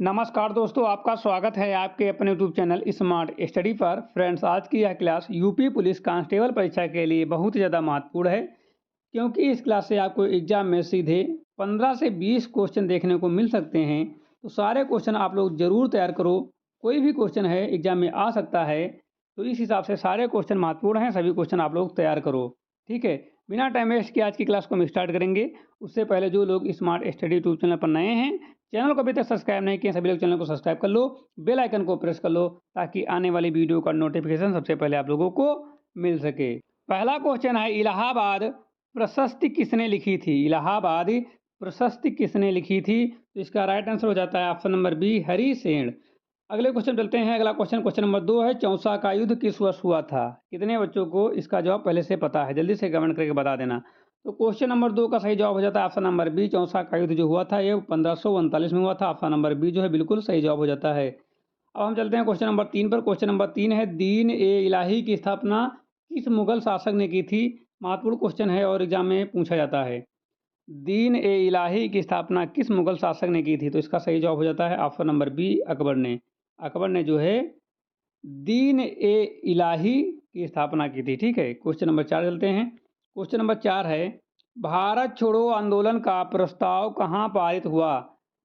नमस्कार दोस्तों, आपका स्वागत है आपके अपने यूट्यूब चैनल स्मार्ट स्टडी पर। फ्रेंड्स, आज की यह क्लास यूपी पुलिस कांस्टेबल परीक्षा के लिए बहुत ज़्यादा महत्वपूर्ण है, क्योंकि इस क्लास से आपको एग्जाम में सीधे 15 से 20 क्वेश्चन देखने को मिल सकते हैं। तो सारे क्वेश्चन आप लोग ज़रूर तैयार करो। कोई भी क्वेश्चन है एग्जाम में आ सकता है, तो इस हिसाब से सारे क्वेश्चन महत्वपूर्ण हैं। सभी क्वेश्चन आप लोग तैयार करो, ठीक है। बिना टाइम वेस्ट किए आज की क्लास को हम स्टार्ट करेंगे। उससे पहले जो लोग स्मार्ट स्टडी यूट्यूब चैनल पर नए हैं, चैनल को अभी तक सब्सक्राइब नहीं किए, सभी लोग चैनल को सब्सक्राइब कर लो, बेल आइकन को प्रेस कर लो, ताकि आने वाली वीडियो का नोटिफिकेशन सबसे पहले आप लोगों को मिल सके। पहला क्वेश्चन है, इलाहाबाद प्रशस्ति किसने लिखी थी? इलाहाबाद प्रशस्ति किसने लिखी थी? तो इसका राइट आंसर हो जाता है ऑप्शन नंबर बी, हरिसेन। अगले क्वेश्चन चलते हैं। अगला क्वेश्चन नंबर 2 है, चौसा का युद्ध किस वर्ष हुआ था? कितने बच्चों को इसका जवाब पहले से पता है? जल्दी से कमेंट करके बता देना। तो क्वेश्चन नंबर 2 का सही जवाब हो जाता है ऑप्शन नंबर बी, चौसा का युद्ध जो हुआ था ये 1539 में हुआ था। ऑप्शन नंबर बी जो है बिल्कुल सही जवाब हो जाता है। अब हम चलते हैं क्वेश्चन नंबर 3 पर। क्वेश्चन नंबर 3 है, दीन ए इलाही की स्थापना किस मुगल शासक ने की थी? महत्वपूर्ण क्वेश्चन है और एग्जाम में पूछा जाता है। दीन ए इलाही की स्थापना किस मुगल शासक ने की थी? तो इसका सही जवाब हो जाता है ऑप्शन नंबर बी, अकबर ने। अकबर ने जो है दीन ए इलाही की स्थापना की थी, ठीक है। क्वेश्चन नंबर 4 चलते हैं। क्वेश्चन नंबर 4 है, भारत छोड़ो आंदोलन का प्रस्ताव कहाँ पारित हुआ?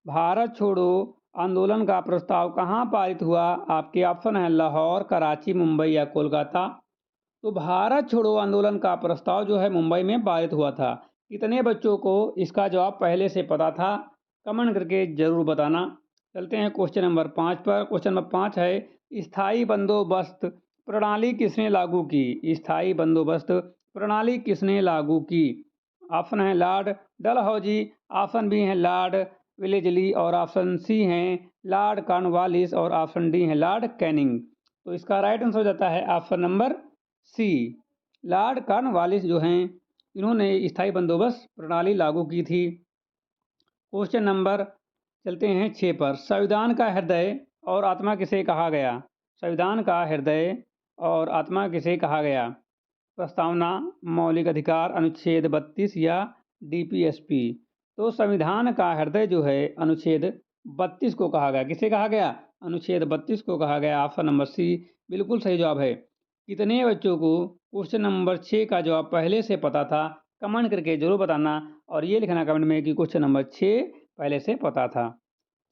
भारत छोड़ो आंदोलन का प्रस्ताव कहाँ पारित हुआ? आपके ऑप्शन है लाहौर, कराची, मुंबई या कोलकाता। तो भारत छोड़ो आंदोलन का प्रस्ताव जो है मुंबई में पारित हुआ था। कितने बच्चों को इसका जवाब पहले से पता था? कमेंट करके जरूर बताना। चलते हैं क्वेश्चन नंबर 5 पर। क्वेश्चन नंबर 5 है, स्थायी बंदोबस्त प्रणाली किसने लागू की? स्थायी बंदोबस्त प्रणाली किसने लागू की? ऑप्शन है लॉर्ड डलहौजी, ऑप्शन बी है लॉर्ड विलेजली और ऑप्शन सी है लॉर्ड कॉर्नवालिस और ऑप्शन डी है लॉर्ड कैनिंग। तो इसका राइट आंसर हो जाता है option number C, Lord Cornwallis जो हैं इन्होंने स्थायी बंदोबस्त प्रणाली लागू की थी। क्वेश्चन नंबर चलते हैं 6 पर। संविधान का हृदय और आत्मा किसे कहा गया? संविधान का हृदय और आत्मा किसे कहा गया? प्रस्तावना, मौलिक अधिकार, अनुच्छेद 32 या डीपीएसपी। तो संविधान का हृदय जो है अनुच्छेद 32 को कहा गया। किसे कहा गया? अनुच्छेद 32 को कहा गया। ऑप्शन नंबर सी बिल्कुल सही जवाब है। कितने बच्चों को क्वेश्चन नंबर 6 का जवाब पहले से पता था? कमेंट करके जरूर बताना और ये लिखना कमेंट में कि क्वेश्चन नंबर 6 पहले से पता था।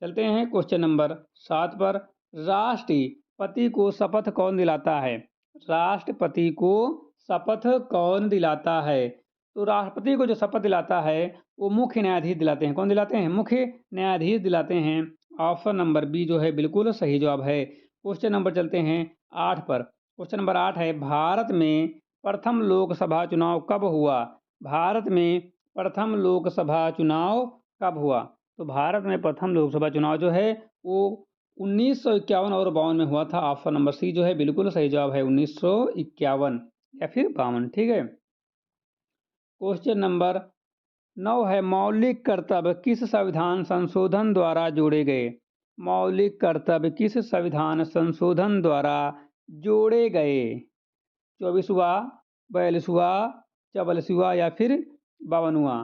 चलते हैं क्वेश्चन नंबर 7 पर। राष्ट्रपति को शपथ कौन दिलाता है? राष्ट्रपति को शपथ कौन दिलाता है? तो राष्ट्रपति को जो शपथ दिलाता है वो मुख्य न्यायाधीश दिलाते हैं। कौन दिलाते हैं? मुख्य न्यायाधीश दिलाते हैं। ऑप्शन नंबर बी जो है बिल्कुल सही जवाब है। क्वेश्चन नंबर चलते हैं 8 पर। क्वेश्चन नंबर 8 है, भारत में प्रथम लोकसभा चुनाव कब हुआ? भारत में प्रथम लोकसभा चुनाव कब हुआ? तो भारत में प्रथम लोकसभा चुनाव जो है वो 1951 और 52 में हुआ था। ऑप्शन नंबर सी जो है बिल्कुल सही जवाब है, 1951 या फिर 52, ठीक है। क्वेश्चन नंबर 9 है, मौलिक कर्तव्य किस संविधान संशोधन द्वारा जोड़े गए? मौलिक कर्तव्य किस संविधान संशोधन द्वारा जोड़े गए? 24वां, 42वां, 44वां या फिर 52वां?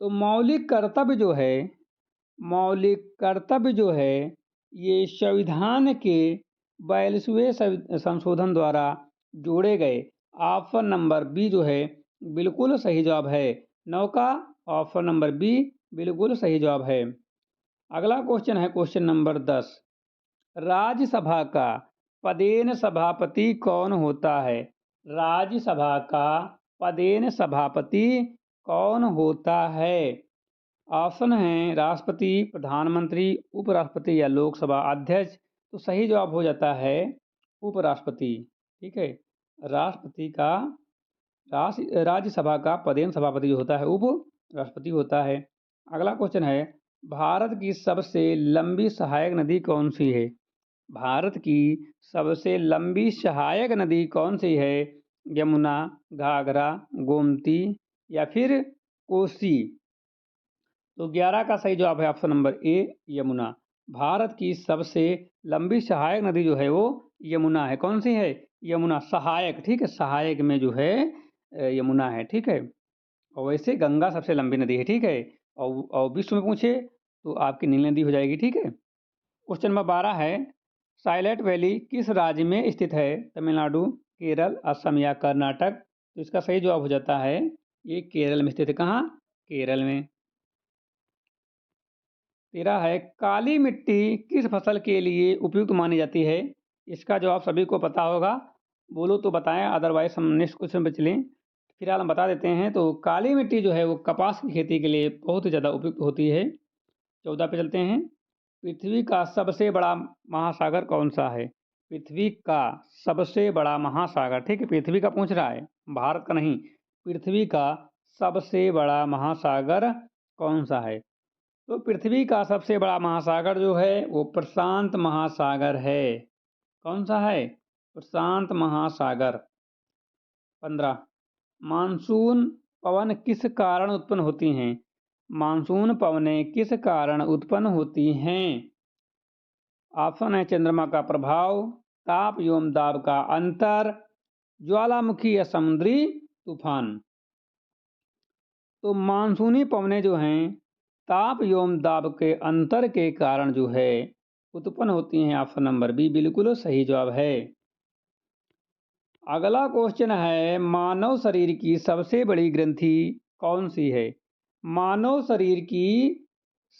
तो मौलिक कर्तव्य जो है ये संविधान के 42वें संशोधन द्वारा जोड़े गए। ऑप्शन नंबर बी जो है बिल्कुल सही जवाब है। 9 का ऑप्शन नंबर बी बिल्कुल सही जवाब है। अगला क्वेश्चन है क्वेश्चन नंबर 10। राज्यसभा का पदेन सभापति कौन होता है? राज्यसभा का पदेन सभापति कौन होता है? ऑप्शन हैं राष्ट्रपति, प्रधानमंत्री, उपराष्ट्रपति या लोकसभा अध्यक्ष। तो सही जवाब हो जाता है उपराष्ट्रपति, ठीक है। राष्ट्रपति का राज्यसभा का पदेन सभापति जो होता है उपराष्ट्रपति होता है। अगला क्वेश्चन है, भारत की सबसे लंबी सहायक नदी कौन सी है? भारत की सबसे लंबी सहायक नदी कौन सी है? यमुना, घाघरा, गोमती या फिर कोसी? तो 11 का सही जवाब है option number A, Yamuna. Bharat की सबसे लंबी सहायक नदी जो है वो यमुना है। कौन सी है? यमुना। सहायक, ठीक है, सहायक में जो है यमुना है, ठीक है। और वैसे गंगा सबसे लंबी नदी है, ठीक है। और विश्व में पूछे तो आपकी नील नदी हो जाएगी, ठीक है। क्वेश्चन नंबर 12 है, साइलेंट वैली किस राज्य में स्थित है? तमिलनाडु, केरल, असम या कर्नाटक? तो इसका सही जवाब हो जाता है ये केरल में स्थित है। कहाँ? केरल में। 13 है, काली मिट्टी किस फसल के लिए उपयुक्त मानी जाती है? इसका जवाब सभी को पता होगा, बोलो तो बताएं, अदरवाइज हम नेक्स्ट क्वेश्चन पे चलें। फिलहाल हम बता देते हैं, तो काली मिट्टी जो है वो कपास की खेती के लिए बहुत ही ज़्यादा उपयुक्त होती है। 14 पे चलते हैं, पृथ्वी का सबसे बड़ा महासागर कौन सा है? पृथ्वी का सबसे बड़ा महासागर, ठीक है, पृथ्वी का पूछ रहा है, भारत का नहीं। पृथ्वी का सबसे बड़ा महासागर कौन सा है? तो पृथ्वी का सबसे बड़ा महासागर जो है वो प्रशांत महासागर है। कौन सा है? प्रशांत महासागर। 15, मानसून पवन किस कारण उत्पन्न होती हैं? मानसून पवनें किस कारण उत्पन्न होती हैं? ऑप्शन है चंद्रमा का प्रभाव, ताप एवं दाब का अंतर, ज्वालामुखी या समुद्री तूफान। तो मानसूनी पवनें जो हैं ताप एवं दाब के अंतर के कारण जो है उत्पन्न होती हैं। ऑप्शन नंबर बी बिल्कुल सही जवाब है। अगला क्वेश्चन है, मानव शरीर की सबसे बड़ी ग्रंथि कौन सी है? मानव शरीर की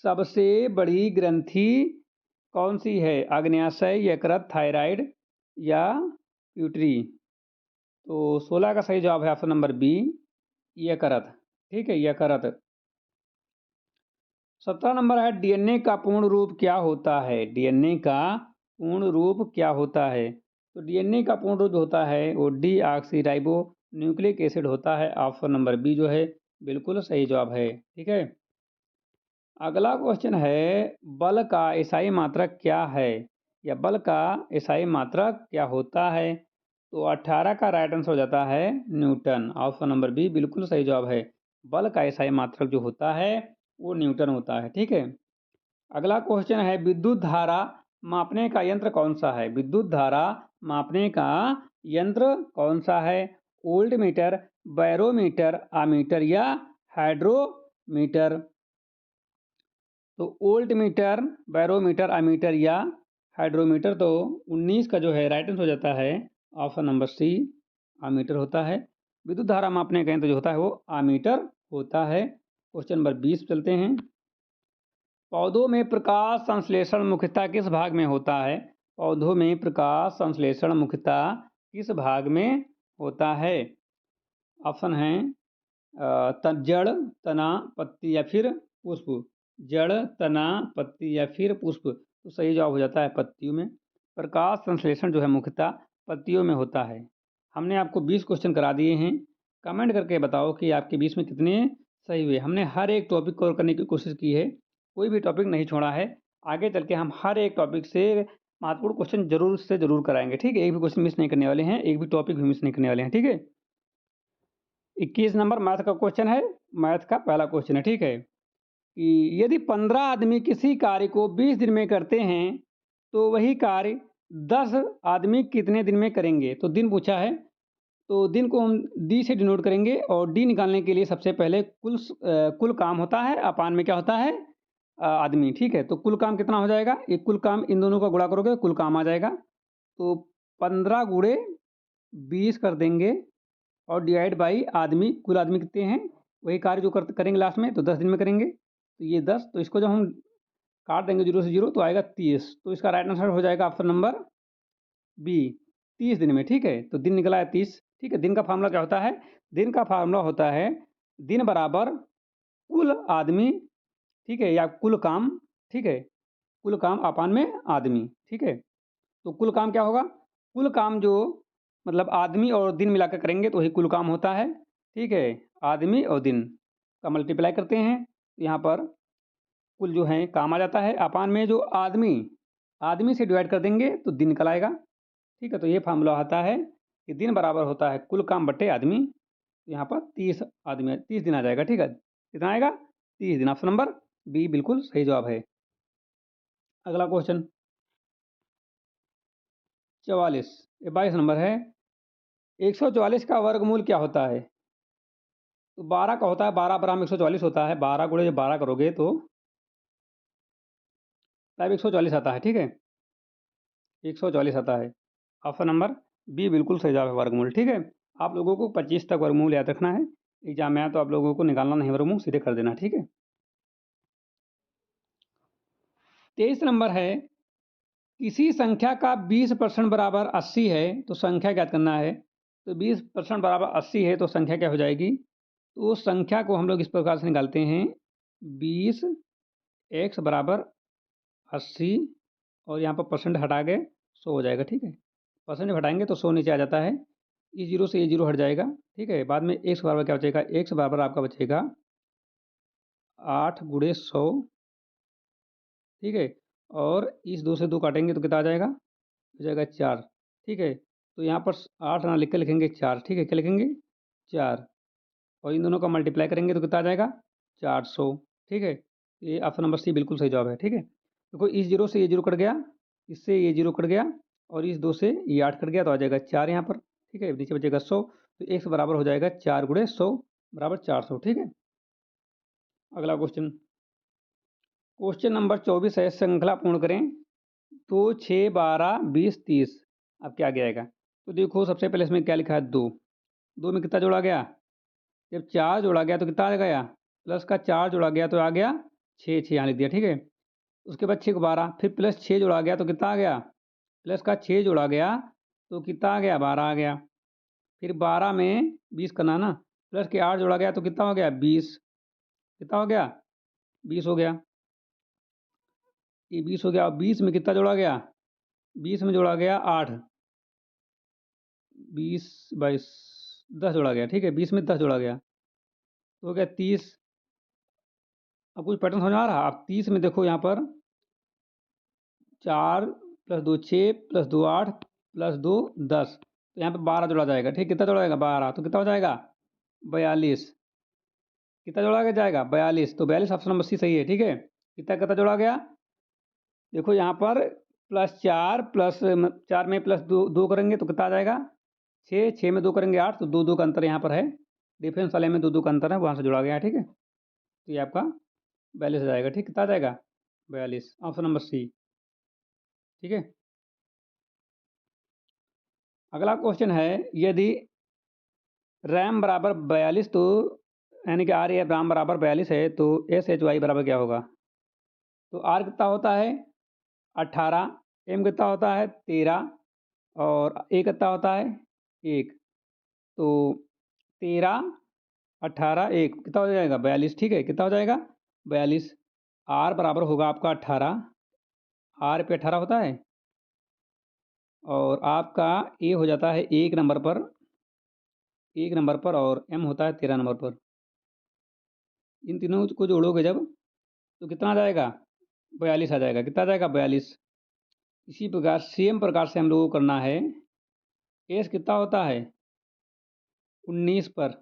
सबसे बड़ी ग्रंथि कौन सी है? आग्नेयाशय, यकृत, थायराइड या प्यूटरी? तो 16 का सही जवाब है ऑप्शन नंबर बी, यकृत। ठीक है, यकृत। 17 नंबर है, डीएनए का पूर्ण रूप क्या होता है? डीएनए का पूर्ण रूप क्या होता है? तो डीएनए का पूर्ण रूप होता है वो डीऑक्सीराइबो न्यूक्लिक एसिड होता है। ऑप्शन नंबर बी जो है बिल्कुल सही जवाब है। ठीक है, अगला क्वेश्चन है, बल का एसआई मात्रक क्या है? या बल का एसआई मात्रक क्या होता है? तो 18 का राइट आंसर हो जाता है न्यूटन। ऑप्शन नंबर बी बिल्कुल सही जवाब है। बल का एसआई मात्रक जो होता है वो न्यूटन होता है। ठीक है, अगला क्वेश्चन है, विद्युत धारा मापने का यंत्र कौन सा है? विद्युत धारा मापने का यंत्र कौन सा है? वोल्ट मीटर, बैरोमीटर, आमीटर या हाइड्रोमीटर? तो वोल्ट मीटर, बैरोमीटर, आमीटर या हाइड्रोमीटर? तो 19 का जो है राइट आंसर हो जाता है ऑप्शन नंबर सी, आमीटर होता है। विद्युत धारा मापने का यंत्र जो होता है वो आमीटर होता है। क्वेश्चन नंबर 20 चलते हैं, पौधों में प्रकाश संश्लेषण मुख्यतः किस भाग में होता है? पौधों में प्रकाश संश्लेषण मुख्यतः किस भाग में होता है? ऑप्शन है जड़, तना, पत्ती या फिर पुष्प। जड़, तना, पत्ती या फिर पुष्प? तो सही जवाब हो जाता है पत्तियों में। प्रकाश संश्लेषण जो है मुख्यतः पत्तियों में होता है। हमने आपको 20 क्वेश्चन करा दिए हैं, कमेंट करके बताओ कि आपके 20 में कितने सही हुए। हमने हर एक टॉपिक कवर करने की कोशिश की है, कोई भी टॉपिक नहीं छोड़ा है। आगे चल के हम हर एक टॉपिक से महत्वपूर्ण क्वेश्चन जरूर से जरूर कराएंगे। ठीक है, एक भी क्वेश्चन मिस नहीं करने वाले हैं, एक भी टॉपिक भी मिस नहीं करने वाले हैं। ठीक है, 21 नंबर मैथ का क्वेश्चन है, मैथ का पहला क्वेश्चन है। ठीक है, कि यदि 15 आदमी किसी कार्य को 20 दिन में करते हैं तो वही कार्य 10 आदमी कितने दिन में करेंगे? तो दिन पूछा है, तो दिन को हम डी से डिनोट करेंगे और डी निकालने के लिए सबसे पहले कुल काम होता है, अपान में क्या होता है? आदमी। ठीक है, तो कुल काम कितना हो जाएगा? ये कुल काम इन दोनों का गुणा करोगे कुल काम आ जाएगा। तो 15 गुणे 20 कर देंगे और डिवाइड बाई आदमी, कुल आदमी कितने हैं? वही कार्य जो करेंगे लास्ट में, तो 10 दिन में करेंगे। तो ये 10, तो इसको जब हम काट देंगे 0 से 0 तो आएगा 30। तो इसका राइट आंसर हो जाएगा ऑप्शन नंबर बी, 30 दिन में। ठीक है, तो दिन निकला है 30। ठीक है, दिन का फार्मूला क्या होता है? दिन का फार्मूला होता है दिन बराबर कुल आदमी, ठीक है, या कुल काम। ठीक है, कुल काम अपान में आदमी। ठीक है, तो कुल काम क्या होगा? कुल काम जो मतलब आदमी और दिन मिलाकर करेंगे तो वही कुल काम होता है। ठीक है, आदमी और दिन का मल्टीप्लाई करते हैं, यहाँ पर कुल जो है काम आ जाता है। अपान में जो आदमी, आदमी से डिवाइड कर देंगे तो दिन निकल आएगा। ठीक है, तो ये फार्मूला आता है कि दिन बराबर होता है कुल काम बटे आदमी। यहाँ पर 30 आदमी, 30 दिन आ जाएगा। ठीक है, कितना आएगा? 30 दिन। ऑप्शन नंबर बी बिल्कुल सही जवाब है। अगला क्वेश्चन 44, 22 नंबर है, 144 का वर्गमूल क्या होता है? तो 12 का होता है, 12 बराबर 144 होता है। 12 गुणे जब 12 करोगे तो तब 144 आता है, ठीक है, 144 आता है। ऑप्शन नंबर बी बिल्कुल सही जवाब है, वर्गमूल, ठीक है। आप लोगों को 25 तक वर्गमूल याद रखना है। एग्जाम में आया तो आप लोगों को निकालना नहीं वर्गमूल, सीधे कर देना, ठीक है। 23 नंबर है, किसी संख्या का 20% बराबर 80 है तो संख्या ज्ञात करना है। तो 20% बराबर 80 है तो संख्या क्या हो जाएगी? तो उस संख्या को हम लोग इस प्रकार से निकालते हैं, 20 एक्स बराबर 80 और यहाँ पर परसेंट हटा के 100 हो जाएगा, ठीक है। परसेंट हटाएंगे तो 100 नीचे आ जाता है, इस जीरो से ये जीरो हट जाएगा, ठीक है। बाद में एक्स बराबर क्या बचेगा? एक्स बराबर आपका बचेगा 8 गुणे 100, ठीक है। और इस 2 से 2 काटेंगे तो कितना आ जाएगा? हो जाएगा 4, ठीक है। तो यहाँ पर 8 ना लिख के लिखेंगे 4, ठीक है। क्या लिखेंगे? 4, और इन दोनों का मल्टीप्लाई करेंगे तो कितना आ जाएगा? 400, ठीक है। ये ऑप्शन नंबर सी बिल्कुल सही जवाब है, ठीक है। देखो इस जीरो से ये जीरो कट गया, इससे ये जीरो कट गया, और इस 2 से ये 8 कट गया तो आ जाएगा 4 यहाँ पर, ठीक है। नीचे बचेगा 100, तो एक्स बराबर हो जाएगा 4 गुणे 100 बराबर 400, ठीक है। अगला क्वेश्चन, क्वेश्चन नंबर 24 है, श्रृंखला पूर्ण करें। तो 6, 12, 20, 30, अब क्या आगे आएगा? तो देखो सबसे पहले इसमें क्या लिखा है? 2, 2 में कितना जोड़ा गया? जब 4 जोड़ा गया तो कितना आ गया? प्लस का 4 जोड़ा गया तो आ गया 6, 6 यहाँ लिख दिया, ठीक है। उसके बाद 6 को 12, फिर प्लस 6 जोड़ा गया तो कितना आ गया? प्लस का 6 जोड़ा गया तो कितना आ गया? 12 आ गया। फिर 12 में 20 करना ना, प्लस के 8 जोड़ा गया तो कितना हो गया? 20, कितना हो गया? 20 हो गया, ये 20 हो गया। और 20 में कितना जोड़ा गया? 20 में जोड़ा गया 8, 20 22 10 जोड़ा गया, ठीक है। 20 में 10 जोड़ा गया तो हो गया 30। अब कुछ पैटर्न समझ में आ रहा? आप 30 में देखो यहाँ पर 4 प्लस 2 6 प्लस 2 8 प्लस 2 10, तो यहाँ पे 12 जोड़ा जाएगा, ठीक। कितना जोड़ा जाएगा? 12, तो कितना हो जाएगा? 42। कितना जोड़ा जाएगा? 42, तो 42 ऑप्शन नंबर सी सही है, ठीक है। कितना कितना जोड़ा गया? देखो यहाँ पर +4 प्लस 4 में प्लस 2 करेंगे तो कितना आ जाएगा? 6, 6 में 2 करेंगे 8, तो 2 2 का अंतर यहाँ पर है, डिफरेंस वाले में 2 2 का अंतर है, वहाँ से जुड़ा गया है, ठीक है। तो ये आपका 42 आ जाएगा, ठीक। कितना आ जाएगा? 42, ऑप्शन नंबर सी, ठीक है। अगला क्वेश्चन है, यदि रैम बराबर 42, तो यानी कि आर या रैम बराबर 42 है तो एस एच वाई बराबर क्या होगा? तो आर कितना होता है? 18, एम कितना होता है? 13, और ए कितना होता है? 1, तो 13 18 1 कितना हो जाएगा? 42, ठीक है। कितना हो जाएगा? 42। आर बराबर होगा आपका 18, आर पे 18 होता है, और आपका ए हो जाता है 1 नंबर पर, 1 नंबर पर, और एम होता है 13 नंबर पर। इन तीनों को जोड़ोगे जब तो कितना आ जाएगा? 42 आ जाएगा। कितना आ जाएगा? 42। इसी प्रकार सेम प्रकार से हम लोगों को करना है, एस कितना होता है? 19 पर,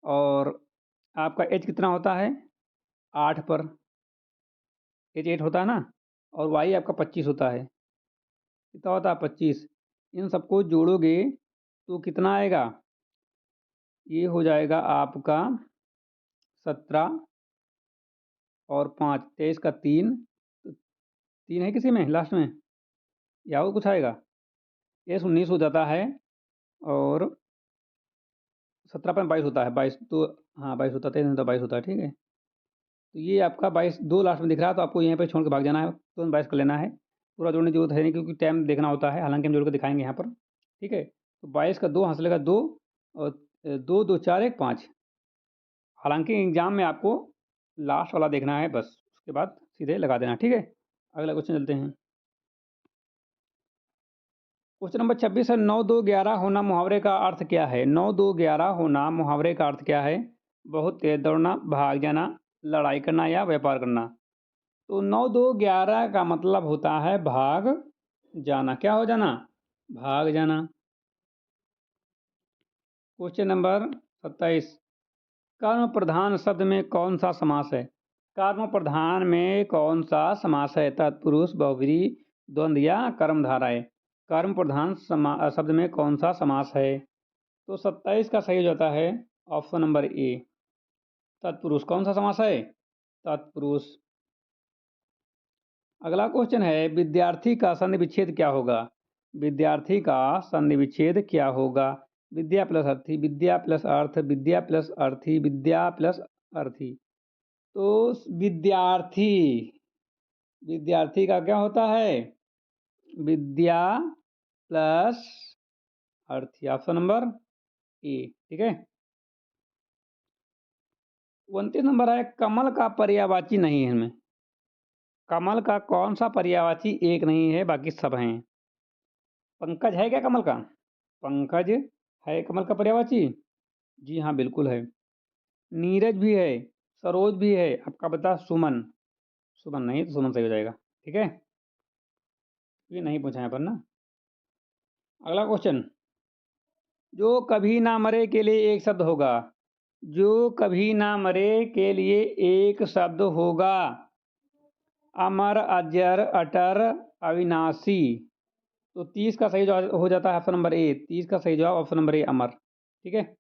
और आपका एच कितना होता है? 8 पर, एच 8 होता है ना, और वाई आपका 25 होता है। कितना होता है? 25। इन सबको जोड़ोगे तो कितना आएगा? ये हो जाएगा आपका 17 और 5 23 का 3, तो 3 है किसी में लास्ट में, या और कुछ आएगा? एस 19 हो जाता है, और 17 पर 22 होता है, 22 तो, हाँ 22 होता है, 23 22 होता है, ठीक है। तो ये आपका 22 2 लास्ट में दिख रहा है, तो आपको यहीं पे छोड़ के भाग जाना है, तुरंत 22 कर लेना है। पूरा जोड़ने की जरूरत है नहीं, क्योंकि टाइम देखना होता है, हालांकि हम जोड़ के दिखाएंगे यहाँ पर, ठीक है। तो 22 का 2 हंसलेगा 2, और 2 2 4 1 5। हालांकि एग्जाम में आपको लास्ट वाला देखना है बस, उसके बाद सीधे लगा देना, ठीक है। अगला क्वेश्चन चलते हैं। क्वेश्चन नंबर 26 है, 9 2 11 होना मुहावरे का अर्थ क्या है? 9 2 11 होना मुहावरे का अर्थ क्या है? बहुत तेज दौड़ना, भाग जाना, लड़ाई करना, या व्यापार करना। तो 9 2 11 का मतलब होता है भाग जाना। क्या हो जाना? भाग जाना। क्वेश्चन नंबर 27, कर्म प्रधान शब्द में कौन सा समास है? कर्म प्रधान में कौन सा समास है? तत्पुरुष, बहुव्रीहि, द्वंद्व, या कर्मधारय। कर्म प्रधान शब्द में कौन सा समास है? तो 27 का सही हो जाता है ऑप्शन नंबर ए, तत्पुरुष। कौन सा समास है? तत्पुरुष। अगला क्वेश्चन है विद्यार्थी का संधि विच्छेद क्या होगा। विद्यार्थी का संधि विच्छेद क्या होगा। विद्या प्लस अर्थी, विद्या प्लस अर्थ, विद्या प्लस अर्थी, विद्या प्लस अर्थी। तो विद्यार्थी, विद्यार्थी का क्या होता है, विद्या प्लस अर्थी, ऑप्शन नंबर ए। ठीक है। 29 नंबर है कमल का पर्यायवाची नहीं है इनमें। कमल का कौन सा पर्यायवाची एक नहीं है, बाकी सब हैं। पंकज है क्या कमल का? पंकज है कमल का पर्यायवाची? जी हाँ, बिल्कुल है। नीरज भी है, सरोज भी है, आपका बता सुमन। सुमन नहीं तो सुमन सही हो जाएगा। ठीक है, ये नहीं पूछा यहाँ पर ना। अगला क्वेश्चन, जो कभी ना मरे के लिए एक शब्द होगा। जो कभी ना मरे के लिए एक शब्द होगा। अमर, अजर, अटर, अविनाशी। तो 30 का सही जवाब हो जाता है ऑप्शन नंबर ए। 30 का सही जवाब ऑप्शन नंबर ए, अमर। ठीक है।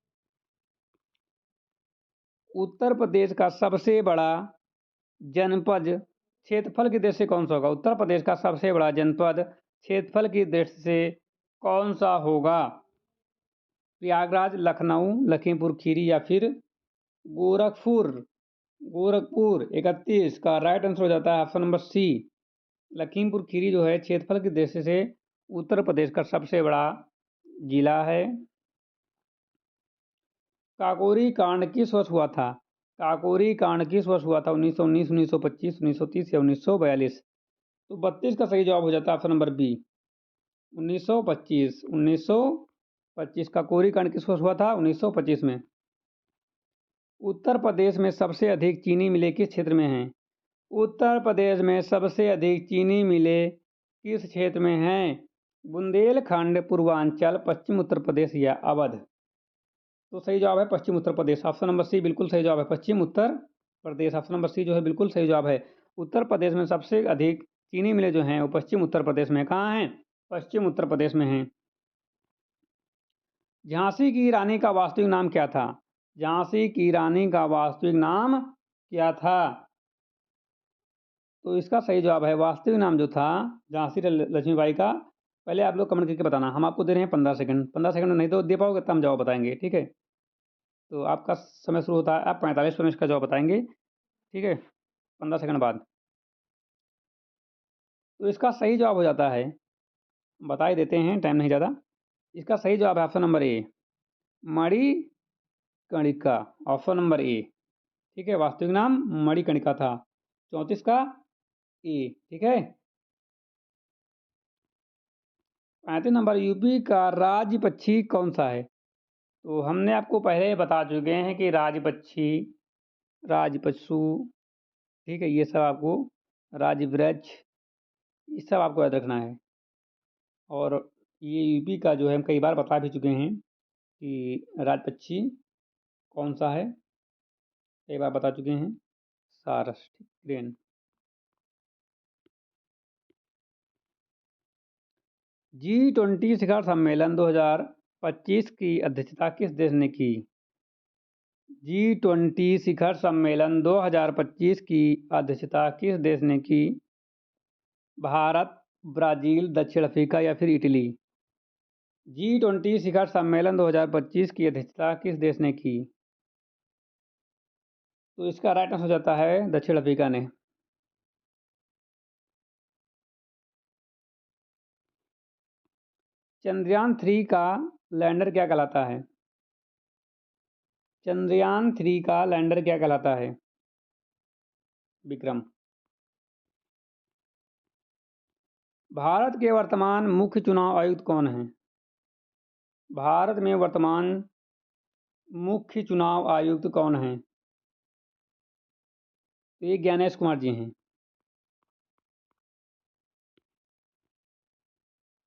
उत्तर प्रदेश का सबसे बड़ा जनपद क्षेत्रफल की दृष्टि से कौन सा होगा। उत्तर प्रदेश का सबसे बड़ा जनपद क्षेत्रफल की दृष्टि से कौन सा होगा। प्रयागराज, लखनऊ, लखीमपुर खीरी या फिर गोरखपुर। गोरखपुर 31 का राइट आंसर हो जाता है option number C. Lakhimpur Kheri जो है क्षेत्रफल की दृष्टि से उत्तर प्रदेश का सबसे बड़ा जिला है। काकोरी कांड किस वर्ष हुआ था। काकोरी कांड किस वर्ष हुआ था। 1919, 1925, 1930 या 1942। तो 32 का सही जवाब हो जाता है ऑप्शन नंबर बी, 1925। 1925 काकोरी कांड किस वर्ष हुआ था, 1925 में। उत्तर प्रदेश में सबसे अधिक चीनी मिलें किस क्षेत्र में हैं। उत्तर प्रदेश में सबसे अधिक चीनी मिलें किस क्षेत्र में हैं। बुंदेलखंड, पूर्वांचल, पश्चिम उत्तर प्रदेश या अवध। तो सही जवाब है पश्चिम उत्तर प्रदेश, ऑप्शन नंबर सी बिल्कुल सही जवाब है। पश्चिम उत्तर प्रदेश, ऑप्शन नंबर सी जो है बिल्कुल सही जवाब है। उत्तर प्रदेश में सबसे अधिक चीनी मिलें जो हैं वो पश्चिम उत्तर प्रदेश में। कहाँ हैं, पश्चिम उत्तर प्रदेश में हैं। झांसी की रानी का वास्तविक नाम क्या था। झांसी की रानी का वास्तविक नाम क्या था। तो इसका सही जवाब है, वास्तविक नाम जो था झांसी लक्ष्मीबाई का, पहले आप लोग कमेंट करके बताना। हम आपको दे रहे हैं 15 सेकंड। 15 सेकंड नहीं तो दे पाओगे तो हम जवाब बताएंगे। ठीक है, तो आपका समय शुरू होता है, आप 45 मिनट का जवाब बताएंगे। ठीक है, 15 सेकंड बाद। तो इसका सही जवाब हो जाता है, बता ही देते हैं, टाइम नहीं ज़्यादा। इसका सही जवाब है option number A, Manikarnika, option number A. ठीक है, वास्तविक नाम मणिकर्णिका था। 34 का ए। ठीक है। 35 नंबर, यूपी का राज्य पक्षी कौन सा है। तो हमने आपको पहले बता चुके हैं कि राज्य पक्षी, राजपशु, ठीक है, ये सब आपको, राजवृक्ष, ये सब आपको याद रखना है। और ये यूपी का जो है हम कई बार बता भी चुके हैं कि राजपक्षी कौन सा है, कई बार बता चुके हैं, सारस क्रेन। G20 शिखर सम्मेलन 2025 की अध्यक्षता किस देश ने की। G20 शिखर सम्मेलन 2025 की अध्यक्षता किस देश ने की। भारत, ब्राज़ील, दक्षिण अफ्रीका या फिर इटली। G20 शिखर सम्मेलन 2025 की अध्यक्षता किस देश ने की। तो इसका राइट आंसर हो जाता है दक्षिण अफ्रीका ने। चंद्रयान 3 का लैंडर क्या कहलाता है। चंद्रयान 3 का लैंडर क्या कहलाता है। विक्रम। भारत के वर्तमान मुख्य चुनाव आयुक्त कौन हैं। भारत में वर्तमान मुख्य चुनाव आयुक्त कौन हैं। तो ये ज्ञानेश कुमार जी हैं।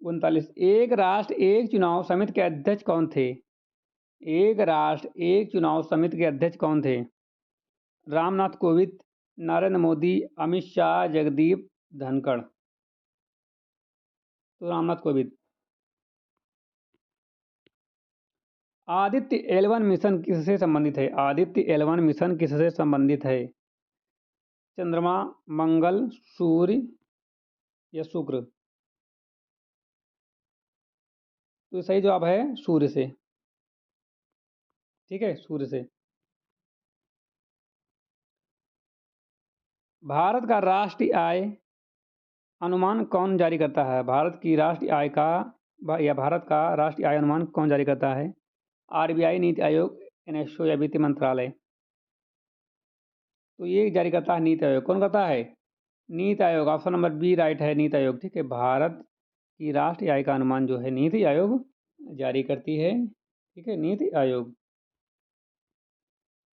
39, एक राष्ट्र एक चुनाव समिति के अध्यक्ष कौन थे। एक राष्ट्र एक चुनाव समिति के अध्यक्ष कौन थे। रामनाथ कोविंद, नरेंद्र मोदी, अमित शाह, जगदीप धनखड़। तो रामनाथ कोविंद। आदित्य L1 मिशन किससे संबंधित है। आदित्य L1 मिशन किससे संबंधित है। चंद्रमा, मंगल, सूर्य या शुक्र? तो सही जवाब है सूर्य से। ठीक है, सूर्य से। भारत का राष्ट्रीय आय अनुमान कौन जारी करता है? भारत की राष्ट्रीय आय का या भारत का राष्ट्रीय आय अनुमान कौन जारी करता है? आरबीआई, नीति आयोग, एनएसओ या वित्त मंत्रालय? तो ये जारी करता है नीति आयोग। कौन करता है? NITI Aayog. Option number B right है, नीति आयोग। ठीक है, भारत की राष्ट्रीय आय का अनुमान जो है नीति आयोग जारी करती है। ठीक है, नीति आयोग।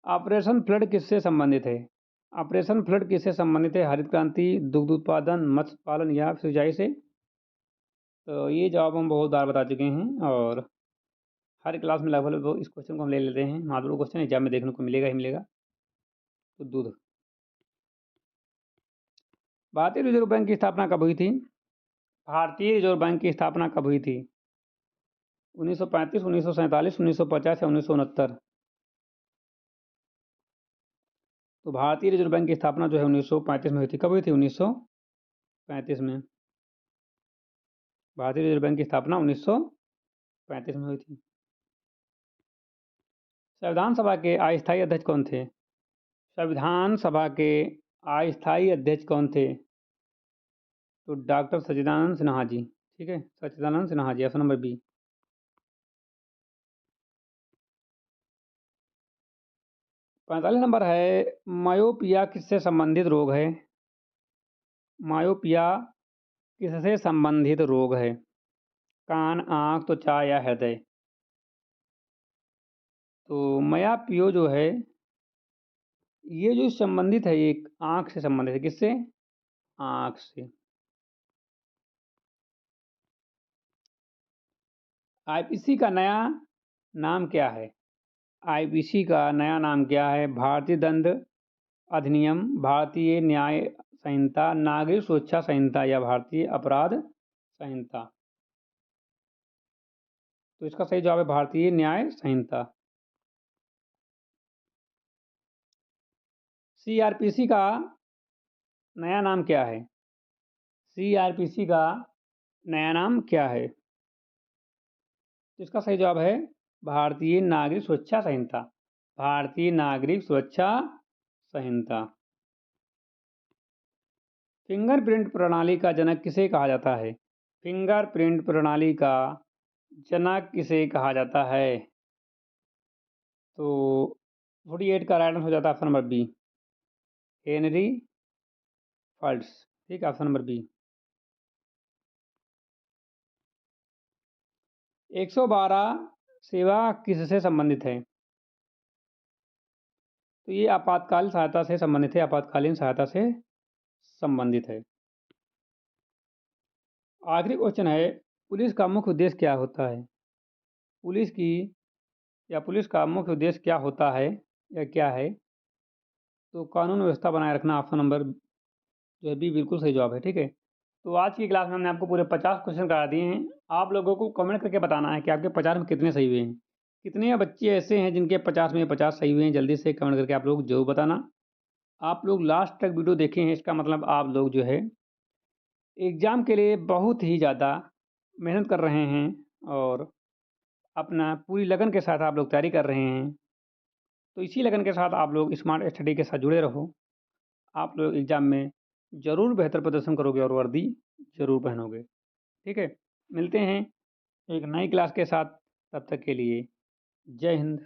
ऑपरेशन फ्लड किससे संबंधित है? ऑपरेशन फ्लड किससे संबंधित है? हरित क्रांति, दुग्ध उत्पादन, मत्स्य पालन या सिंचाई से? तो ये जवाब हम बहुत बार बता चुके हैं और हर क्लास में लगभग इस क्वेश्चन को हम ले लेते हैं। महत्वपूर्ण क्वेश्चन एग्जाम में देखने को मिलेगा ही मिलेगा। तो दूध। भारतीय रिजर्व बैंक की स्थापना कब हुई थी? भारतीय रिजर्व बैंक की स्थापना कब हुई थी? 1935, 1947, 1950 या 1969? तो भारतीय रिजर्व बैंक की स्थापना जो है 1935 में हुई थी। कब हुई थी? 1935 में। भारतीय रिजर्व बैंक की स्थापना 1935 में हुई थी। संविधान सभा के अस्थायी अध्यक्ष कौन थे? संविधान सभा के अस्थायी अध्यक्ष कौन थे? तो डॉक्टर सच्चिदानंद सिन्हा जी। ठीक है, Sachchidanand Sinha ji. Option number B. 45 number है, मायोपिया किससे संबंधित रोग है? मायोपिया किससे संबंधित रोग है? कान, आँख, त्वचा या हृदय? तो मायोपियो जो है ये जो संबंधित है, ये आँख से संबंधित है। किससे? आँख से। आईपीसी का नया नाम क्या है? आईपीसी का नया नाम क्या है? भारतीय दंड अधिनियम, भारतीय न्याय संहिता, नागरिक सुरक्षा संहिता या भारतीय अपराध संहिता? तो इसका सही जवाब है भारतीय न्याय संहिता। सीआरपीसी का नया नाम क्या है? सीआरपीसी का नया नाम क्या है? तो इसका सही जवाब है भारतीय नागरिक सुरक्षा संहिता। भारतीय नागरिक सुरक्षा संहिता। फिंगरप्रिंट प्रणाली का जनक किसे कहा जाता है? फिंगरप्रिंट प्रणाली का जनक किसे कहा जाता है? तो 48 का राइट आंसर हो जाता है ऑप्शन नंबर बी, हेनरी फल्ट्स। ठीक है, ऑप्शन नंबर बी। 112 सेवा किससे संबंधित है? तो ये आपातकाल सहायता से संबंधित है, आपातकालीन सहायता से संबंधित है। आखिरी क्वेश्चन है, पुलिस का मुख्य उद्देश्य क्या होता है? पुलिस का मुख्य उद्देश्य क्या होता है या क्या है? तो कानून व्यवस्था बनाए रखना। ऑप्शन नंबर जो है बी बिल्कुल सही जवाब है। ठीक है, तो आज की क्लास में हमने आपको पूरे 50 क्वेश्चन करा दिए हैं। आप लोगों को कमेंट करके बताना है कि आपके 50 में कितने सही हुए हैं। कितने बच्चे ऐसे हैं जिनके 50 में 50 सही हुए हैं? जल्दी से कमेंट करके आप लोग जरूर बताना। आप लोग लास्ट तक वीडियो देखे हैं, इसका मतलब आप लोग जो है एग्ज़ाम के लिए बहुत ही ज़्यादा मेहनत कर रहे हैं और अपना पूरी लगन के साथ आप लोग तैयारी कर रहे हैं। तो इसी लगन के साथ आप लोग स्मार्ट स्टडी के साथ जुड़े रहो। आप लोग एग्ज़ाम में ज़रूर बेहतर प्रदर्शन करोगे और वर्दी ज़रूर पहनोगे। ठीक है, मिलते हैं एक नई क्लास के साथ। तब तक के लिए जय हिंद।